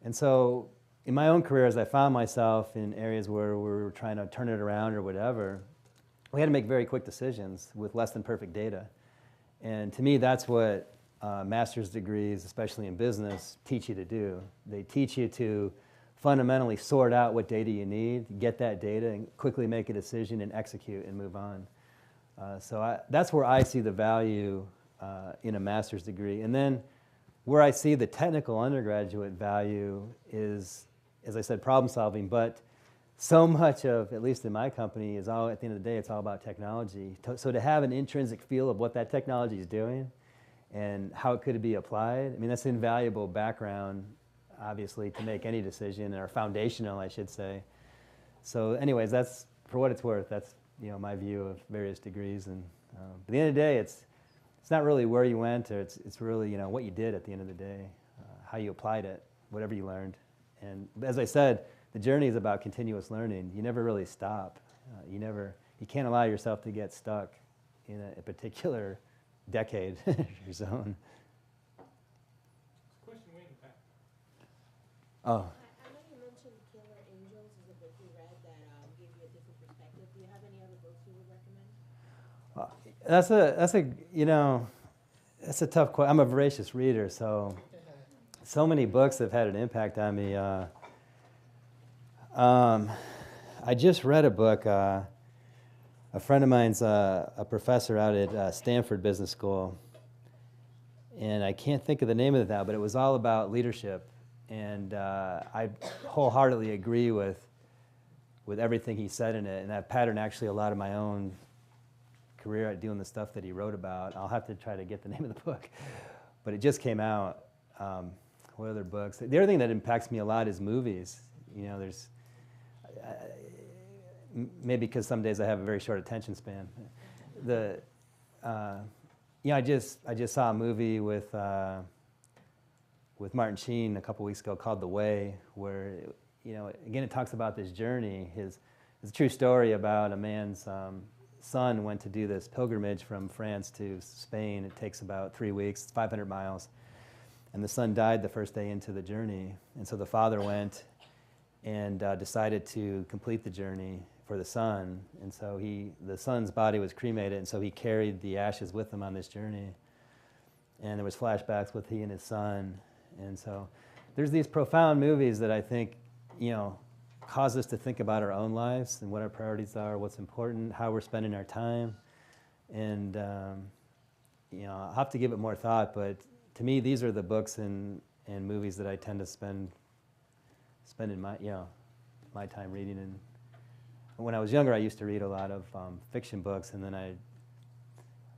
And so in my own career, as I found myself in areas where we were trying to turn it around or whatever, we had to make very quick decisions with less than perfect data. And to me, that's what master's degrees, especially in business, teach you to do. They teach you to fundamentally sort out what data you need, get that data, and quickly make a decision and execute and move on. So that's where I see the value in a master's degree. And then where I see the technical undergraduate value is, as I said, problem solving, but so much of, at least in my company, is all, at the end of the day, it's all about technology. So to have an intrinsic feel of what that technology is doing and how it could be applied, I mean, that's invaluable background, obviously, to make any decision, or foundational, I should say. So anyways, that's, for what it's worth, that's my view of various degrees. And at the end of the day, it's not really where you went, or it's really what you did at the end of the day, how you applied it, whatever you learned. And as I said, the journey is about continuous learning. You never really stop. You can't allow yourself to get stuck in a particular decade or zone. Question way in the back. Oh. I know you mentioned Killer Angels is a book you read that gave you a different perspective. Do you have any other books you would recommend? That's a tough question. I'm a voracious reader, so so many books have had an impact on me. I just read a book. A friend of mine's a professor out at Stanford Business School, and I can't think of the name of it now, but it was all about leadership. And I wholeheartedly agree with everything he said in it, and that patterned actually a lot of my own career at doing the stuff that he wrote about. I'll have to try to get the name of the book, but it just came out. What other books? The other thing that impacts me a lot is movies. You know, there's maybe because some days I have a very short attention span. I just saw a movie with Martin Sheen a couple weeks ago called The Way, where again it talks about this journey. It's a true story about a man's son went to do this pilgrimage from France to Spain. It takes about 3 weeks. It's 500 miles. And the son died the first day into the journey. And so the father went and decided to complete the journey for the son. And so the son's body was cremated, and so he carried the ashes with him on this journey. And there was flashbacks with he and his son. And so there's these profound movies that I think, cause us to think about our own lives and what our priorities are, what's important, how we're spending our time. And, I'll have to give it more thought, but to me, these are the books and movies that I tend to spend in my time reading. And when I was younger, I used to read a lot of fiction books, and then at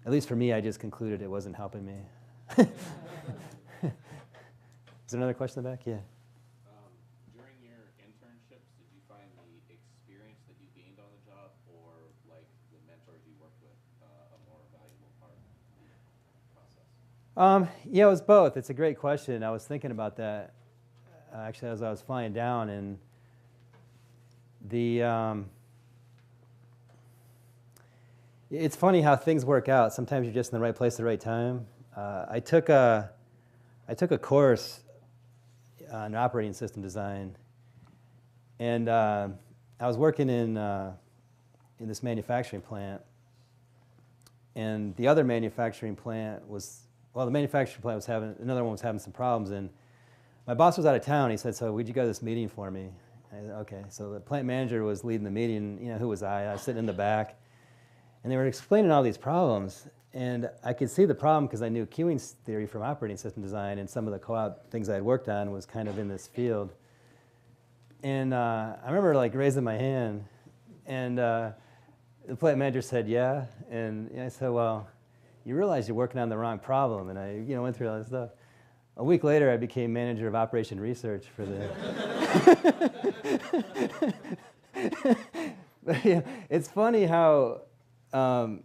least for me, I just concluded it wasn't helping me. Is there another question in the back? Yeah. During your internships, did you find the experience that you gained on the job, or like the mentors you worked with, a more valuable part of the process? Yeah, it was both. It's a great question. I was thinking about that actually as I was flying down, and it's funny how things work out. Sometimes you're just in the right place at the right time. I took a course on operating system design, and I was working in this manufacturing plant, and the other manufacturing plant was another one was having some problems, and my boss was out of town. He said, "So would you go to this meeting for me?" I said, "Okay." So the plant manager was leading the meeting. Who was I? I was sitting in the back, and they were explaining all these problems. And I could see the problem because I knew queuing theory from operating system design, and some of the co-op things I had worked on was kind of in this field. And I remember raising my hand, and the plant manager said, "Yeah." And I said, "Well, you realize you're working on the wrong problem." And I went through all this stuff. A week later, I became manager of operation research for the... It's funny how, I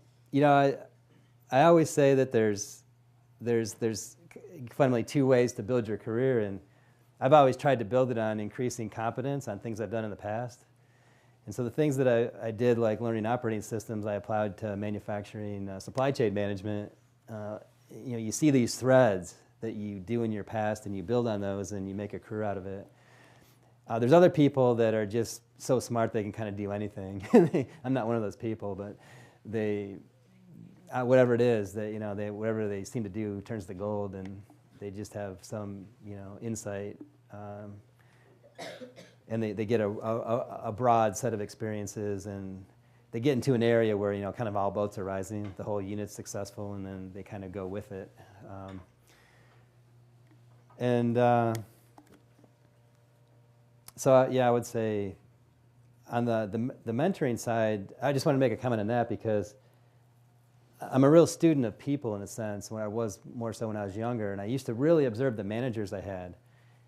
always say that there's fundamentally two ways to build your career, and I've always tried to build it on increasing competence on things I've done in the past. And so the things that I did, like learning operating systems, I applied to manufacturing, supply chain management. You see these threads that you do in your past, and you build on those, and you make a career out of it. There's other people that are just so smart they can kind of do anything. I'm not one of those people, but they, whatever it is, whatever they seem to do turns to gold, and they just have some, insight, and they get a broad set of experiences, and they get into an area where kind of all boats are rising, the whole unit's successful, and then they kind of go with it. So I would say on the mentoring side, I just want to make a comment on that because I'm a real student of people in a sense, when I was more so when I was younger, and I used to really observe the managers I had.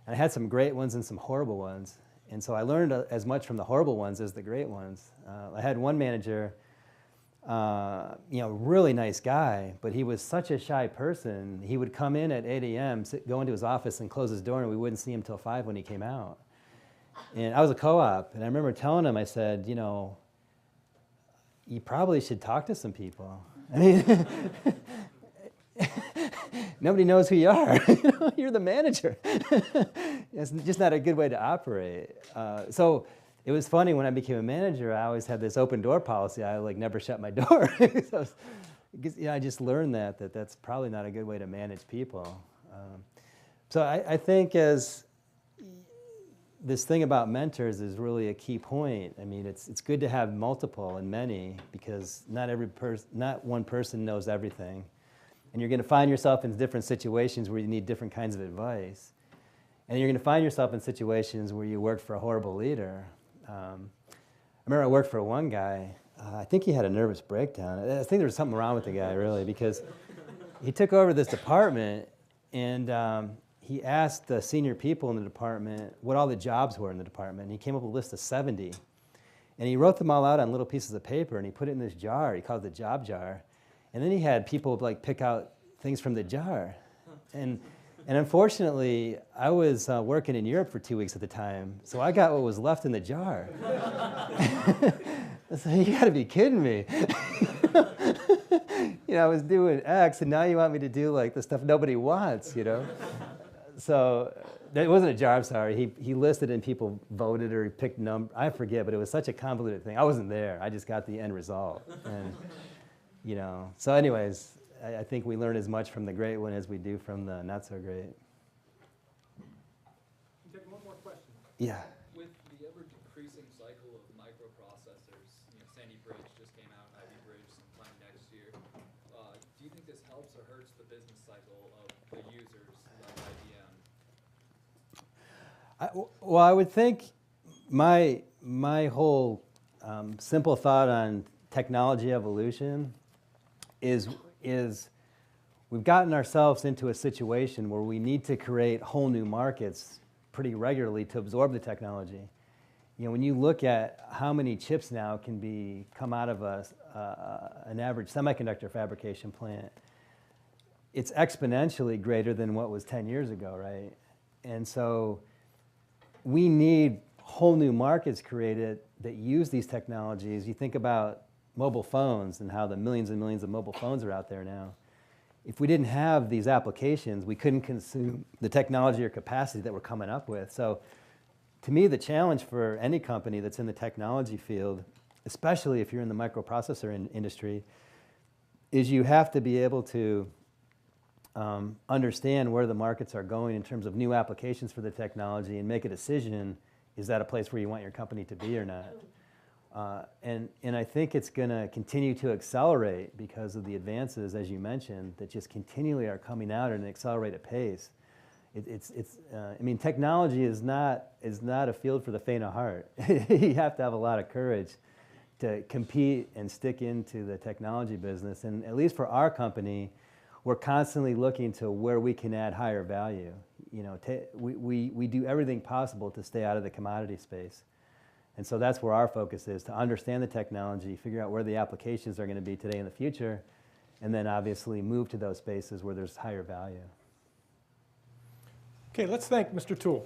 And I had some great ones and some horrible ones. And so I learned as much from the horrible ones as the great ones. I had one manager, really nice guy, but he was such a shy person. He would come in at 8 a.m., go into his office and close his door, and we wouldn't see him till 5 when he came out. And I was a co-op, and I remember telling him, I said, you probably should talk to some people. I mean, nobody knows who you are. You're the manager. It's just not a good way to operate. So it was funny when I became a manager. I always had this open door policy. I never shut my door. I just learned that's probably not a good way to manage people. So I think as this thing about mentors is really a key point. I mean, it's good to have multiple and many because not one person knows everything. And you're going to find yourself in different situations where you need different kinds of advice. And you're going to find yourself in situations where you worked for a horrible leader. I remember I worked for one guy. I think he had a nervous breakdown. I think there was something wrong with the guy, really, because he took over this department and he asked the senior people in the department what all the jobs were in the department. And he came up with a list of 70. And he wrote them all out on little pieces of paper and he put it in this jar. He called it the job jar. And then he had people like pick out things from the jar. And unfortunately, I was working in Europe for 2 weeks at the time, so I got what was left in the jar. I said, you gotta be kidding me. You know, I was doing X, and now you want me to do like the stuff nobody wants, you know? So it wasn't a jar, I'm sorry. He listed and people voted or he picked number. I forget, but it was such a convoluted thing. I wasn't there. I just got the end result. And, you know, so anyways, I think we learn as much from the great one as we do from the not so great. Take one more question. Yeah. With the ever-decreasing cycle of microprocessors, Sandy Bridge just came out, Ivy Bridge sometime next year. Do you think this helps or hurts the business cycle of the users like IBM? Well, I would think my whole simple thought on technology evolution is we've gotten ourselves into a situation where we need to create whole new markets pretty regularly to absorb the technology. You know, when you look at how many chips now can come out of an average semiconductor fabrication plant, it's exponentially greater than what was 10 years ago, right? And so we need whole new markets created that use these technologies. You think about mobile phones and how the millions and millions of mobile phones are out there now. If we didn't have these applications, we couldn't consume the technology or capacity that we're coming up with. So to me, the challenge for any company that's in the technology field, especially if you're in the microprocessor industry, is you have to be able to understand where the markets are going in terms of new applications for the technology and make a decision, is that a place where you want your company to be or not? And I think it's going to continue to accelerate because of the advances, as you mentioned, that just continually are coming out at an accelerated pace. I mean, technology is not a field for the faint of heart. You have to have a lot of courage to compete and stick into the technology business. And at least for our company, we're constantly looking to where we can add higher value. You know, we do everything possible to stay out of the commodity space. And so that's where our focus is, to understand the technology, figure out where the applications are going to be today and the future, and then obviously move to those spaces where there's higher value. Okay, let's thank Mr. Toole.